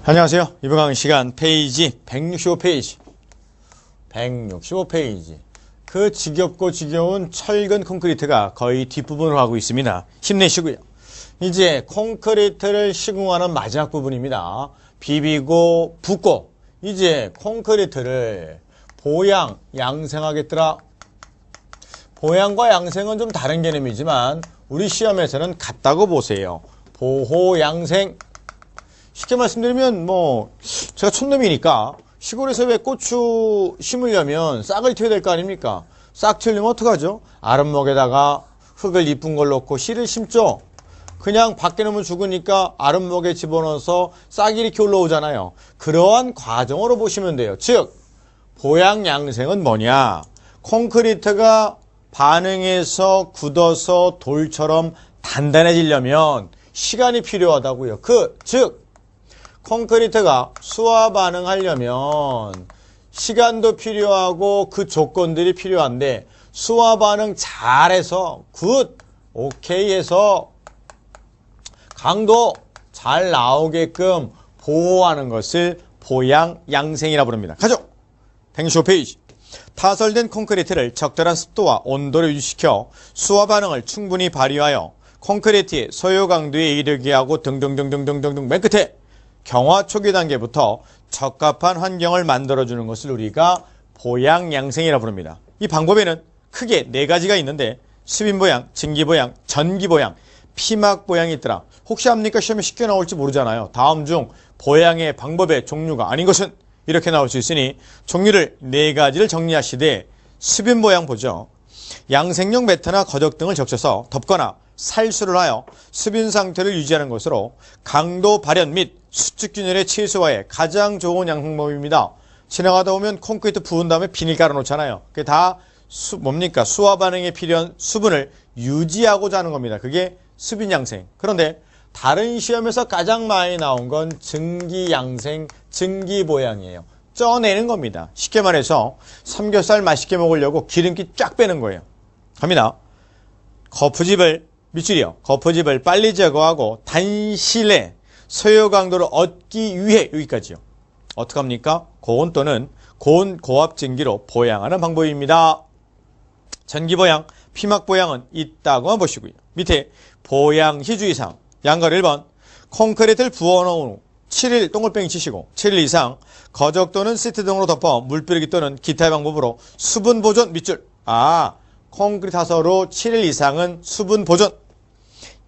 안녕하세요. 이번 강의 시간 페이지 165페이지. 165페이지. 그 지겹고 지겨운 철근 콘크리트가 거의 뒷부분으로 가고 있습니다. 힘내시고요. 이제 콘크리트를 시공하는 마지막 부분입니다. 비비고 붓고 이제 콘크리트를 보양, 양생하겠더라. 보양과 양생은 좀 다른 개념이지만 우리 시험에서는 같다고 보세요. 보호, 양생. 쉽게 말씀드리면 제가 촌놈이니까 시골에서 왜 고추 심으려면 싹을 틔워야 될 거 아닙니까? 싹 틔우려면 어떡하죠? 아랫목에다가 흙을 이쁜 걸 넣고 씨를 심죠. 그냥 밖에 놓으면 죽으니까 아랫목에 집어넣어서 싹이 이렇게 올라오잖아요. 그러한 과정으로 보시면 돼요. 즉 보양 양생은 뭐냐? 콘크리트가 반응해서 굳어서 돌처럼 단단해지려면 시간이 필요하다고요. 즉 콘크리트가 수화 반응하려면 시간도 필요하고 그 조건들이 필요한데 수화 반응 잘해서 오케이 해서 강도 잘 나오게끔 보호하는 것을 보양 양생이라 부릅니다. 가죠. 165페이지. 타설된 콘크리트를 적절한 습도와 온도를 유지시켜 수화 반응을 충분히 발휘하여 콘크리트의 소요 강도에 이르게 하고 등등등등등등 맨 끝에 경화 초기 단계부터 적합한 환경을 만들어주는 것을 우리가 보양 양생이라 부릅니다. 이 방법에는 크게 4가지가 있는데 수빈보양, 증기보양, 전기보양, 피막보양이 있더라. 혹시 압니까? 시험에 쉽게 나올지 모르잖아요. 다음 중 보양의 방법의 종류가 아닌 것은 이렇게 나올 수 있으니 종류를 4가지를 정리하시되 수빈보양 보죠. 양생용 매트나 거적 등을 적셔서 덮거나 살수를 하여 수빈 상태를 유지하는 것으로 강도 발현 및 수축균열의 최소화에 가장 좋은 양생법입니다. 지나가다 보면 콘크리트 부은 다음에 비닐 깔아놓잖아요. 그게 다 수화 반응에 필요한 수분을 유지하고자 하는 겁니다. 그게 수빈 양생. 그런데 다른 시험에서 가장 많이 나온 건 증기 양생, 증기 보양이에요. 쪄내는 겁니다. 쉽게 말해서 삼겹살 맛있게 먹으려고 기름기 쫙 빼는 거예요. 갑니다. 거푸집을 빨리 제거하고 단실에 소요 강도를 얻기 위해 여기까지요. 어떻게 합니까? 고온 또는 고압 증기로 보양하는 방법입니다. 전기보양, 피막보양은 있다고만 보시고요. 밑에 보양시 주의사항. 양가 1번 콘크리트를 부어놓은 후 7일 동글뱅이 치시고 7일 이상 거적 또는 시트 등으로 덮어 물뿌리기 또는 기타의 방법으로 수분 보존 밑줄. 콘크리트 하서로 7일 이상은 수분 보존.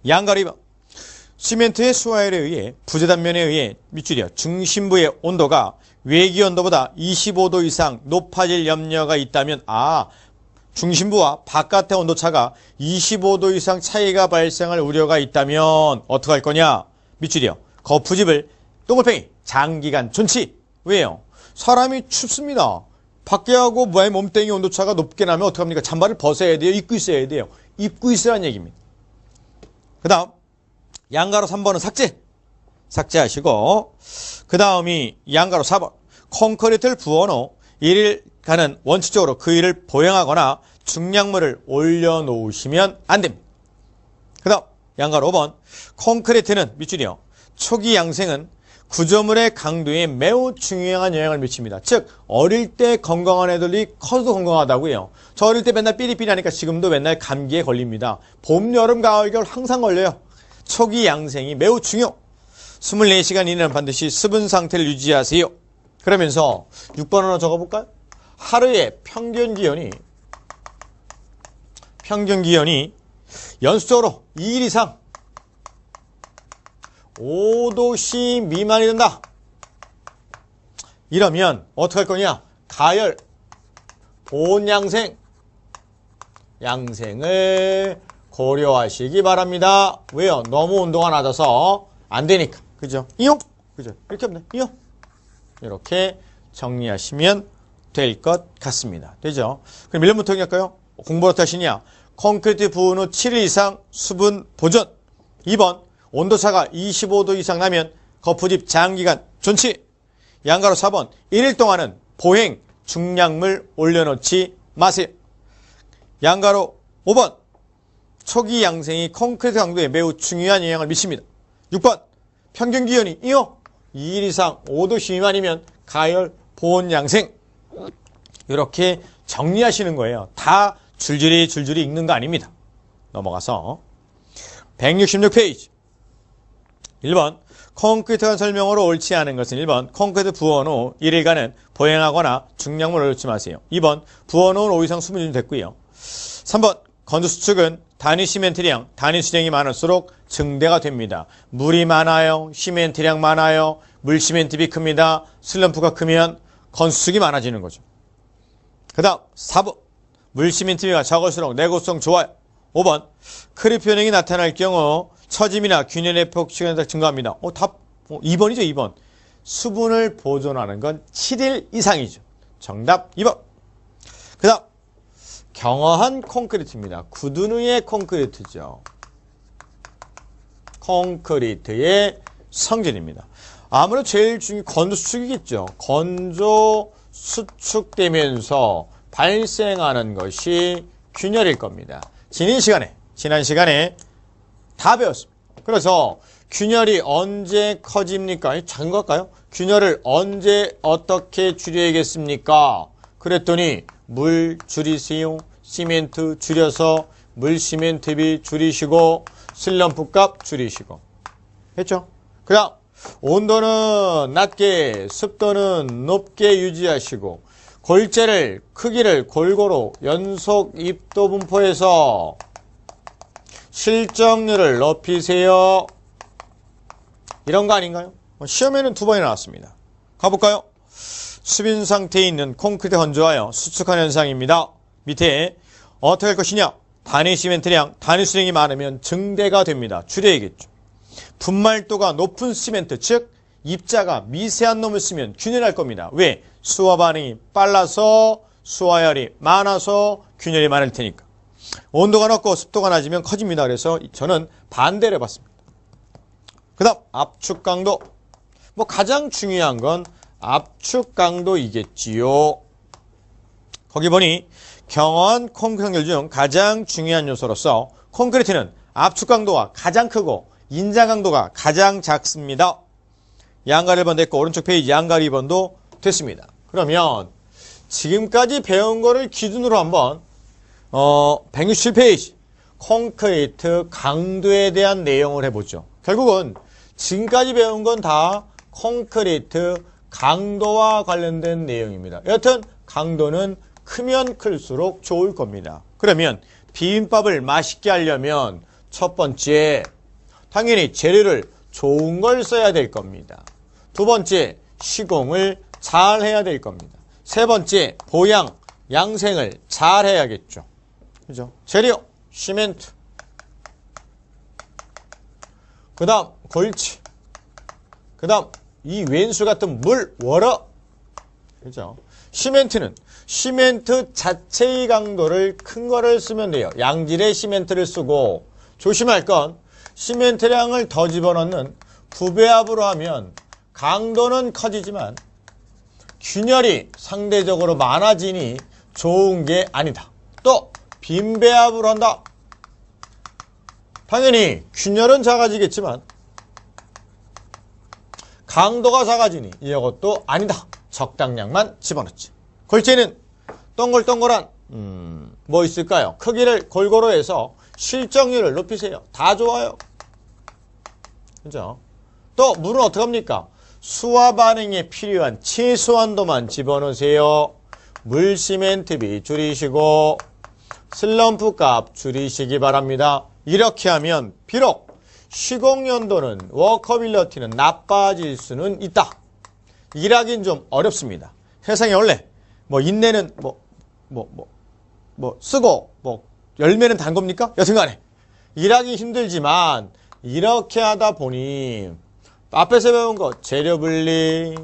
양가 2번 시멘트의 수화율에 의해 부재 단면에 의해 밑줄이요. 중심부의 온도가 외기 온도보다 25도 이상 높아질 염려가 있다면 중심부와 바깥의 온도차가 25도 이상 차이가 발생할 우려가 있다면 어떻게 할 거냐? 밑줄이요. 거푸집을 동글팽이 장기간 존치. 왜요? 사람이 춥습니다. 밖에 하고 몸뚱이 온도차가 높게 나면 어떡합니까? 잠바를 벗어야 돼요? 입고 있어야 돼요? 입고 있으라는 얘기입니다. 그 다음 양가로 3번은 삭제하시고 그 다음이 양가로 4번 콘크리트를 부어놓은 1일간은 원칙적으로 그 일을 보양하거나 중량물을 올려놓으시면 안됩니다. 그 다음 양가로 5번 콘크리트는 밑줄이요. 초기 양생은 구조물의 강도에 매우 중요한 영향을 미칩니다. 즉 어릴 때 건강한 애들이 커서도 건강하다고요. 저 어릴 때 맨날 삐리삐리 하니까 지금도 맨날 감기에 걸립니다. 봄, 여름, 가을, 겨울 항상 걸려요. 초기 양생이 매우 중요. 24시간 이내는 반드시 수분 상태를 유지하세요. 그러면서 6번 하나 적어볼까요? 하루의 평균 기온이 연수적으로 2일 이상 5도씨 미만이 된다. 이러면 어떻게 할 거냐? 가열, 보온 양생을 고려하시기 바랍니다. 왜요? 너무 온도가 낮아서 안 되니까. 그죠? 그죠? 이렇게 하면 돼. 이렇게 정리하시면 될 것 같습니다. 되죠? 그럼 1번부터 할까요? 공부 어떻게 하시냐? 콘크리트 부은 후 7일 이상 수분 보존. 2번 온도차가 25도 이상 나면 거푸집 장기간 존치. 양가로 4번 1일 동안은 보행 중량물 올려놓지 마세요. 양가로 5번 초기 양생이 콘크리트 강도에 매우 중요한 영향을 미칩니다. 6번 평균 기온이 2일 이상 5도씨 미만이면 가열, 보온, 양생. 이렇게 정리하시는 거예요. 다 줄줄이 읽는 거 아닙니다. 넘어가서 166페이지 1번 콘크리트관 설명으로 옳지 않은 것은 1번 콘크리트 부어놓은 후 1일간은 보행하거나 중량물을 넣지 마세요. 2번 부어놓은 5 이상 수분이 됐고요. 3번 건조수축은 단위 시멘트량, 단위 수량이 많을수록 증대가 됩니다. 물이 많아요. 시멘트량 많아요. 물 시멘트비 큽니다. 슬럼프가 크면 건수축이 많아지는 거죠. 그 다음 4번 물 시멘트비가 적을수록 내구성 좋아요. 5번 크립 현상이 나타날 경우 처짐이나 균열의 폭식이 증가합니다. 답 2번이죠. 2번. 수분을 보존하는 건 7일 이상이죠. 정답 2번. 그 다음 경허한 콘크리트입니다. 굳은 후의 콘크리트죠. 콘크리트의 성질입니다. 아무래도 제일 중요한 건조 수축이겠죠. 건조 수축되면서 발생하는 것이 균열일 겁니다. 지난 시간에 다 배웠습니다. 그래서 균열이 언제 커집니까? 작은 걸까요? 균열을 언제 어떻게 줄여야겠습니까? 그랬더니 물 줄이세요. 시멘트 줄여서 물 시멘트비 줄이시고 슬럼프 값 줄이시고 했죠? 그 다음 온도는 낮게 습도는 높게 유지하시고 골재를 크기를 골고루 연속 입도 분포해서 실정률을 높이세요. 이런 거 아닌가요? 시험에는 2번이 나왔습니다. 가볼까요? 수빈 상태에 있는 콘크리트 건조하여 수축한 현상입니다. 밑에 어떻게 할 것이냐? 단위 시멘트량, 단위 수량이 많으면 증대가 됩니다. 줄여야겠죠. 분말도가 높은 시멘트, 즉 입자가 미세한 놈을 쓰면 균열할 겁니다. 왜? 수화 반응이 빨라서 수화열이 많아서 균열이 많을 테니까. 온도가 높고 습도가 낮으면 커집니다. 그래서 저는 반대를 해봤습니다. 그 다음 압축 강도. 가장 중요한 건 압축 강도이겠지요. 거기 보니 경허한 콘크리트 성질 중 가장 중요한 요소로서 콘크리트는 압축 강도가 가장 크고 인자 강도가 가장 작습니다. 양갈 1번 됐고 오른쪽 페이지 양갈 2번도 됐습니다. 그러면 지금까지 배운 거를 기준으로 한번 167페이지 콘크리트 강도에 대한 내용을 해보죠. 결국은 지금까지 배운 건 다 콘크리트 강도와 관련된 내용입니다. 여하튼 강도는 크면 클수록 좋을 겁니다. 그러면 비빔밥을 맛있게 하려면 첫 번째 당연히 재료를 좋은 걸 써야 될 겁니다. 두 번째 시공을 잘 해야 될 겁니다. 세 번째 보양, 양생을 잘 해야겠죠. 그죠? 재료, 시멘트. 그 다음 골치. 그 다음 이 왼수 같은 물, 워러. 그죠? 시멘트는 시멘트 자체의 강도를 큰 거를 쓰면 돼요. 양질의 시멘트를 쓰고 조심할 건 시멘트량을 더 집어넣는 부배합으로 하면 강도는 커지지만 균열이 상대적으로 많아지니 좋은 게 아니다. 또 빈배합으로 한다. 당연히 균열은 작아지겠지만 강도가 작아지니 이것도 아니다. 적당량만 집어넣지. 골재는 동글동글한 뭐 있을까요? 크기를 골고루 해서 실정률을 높이세요. 다 좋아요. 그죠? 또 물은 어떡합니까? 수화 반응에 필요한 최소한도만 집어넣으세요. 물 시멘트비 줄이시고 슬럼프 값 줄이시기 바랍니다. 이렇게 하면 비록 시공연도는 워커빌리티는 나빠질 수는 있다. 일하긴 좀 어렵습니다. 세상에 원래 인내는 쓰고 열매는 단 겁니까? 여튼간에 일하기 힘들지만 이렇게 하다 보니 앞에서 배운 거 재료 분리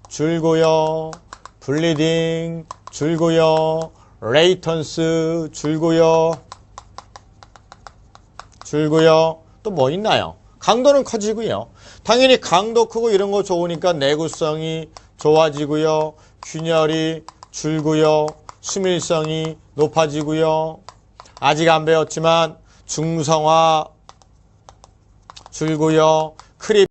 줄고요, 블리딩 줄고요, 레이턴스 줄고요. 또 뭐 있나요? 강도는 커지고요. 당연히 강도 크고 이런 거 좋으니까 내구성이 좋아지고요. 균열이 줄고요. 수밀성이 높아지고요. 아직 안 배웠지만 중성화 줄고요. 크립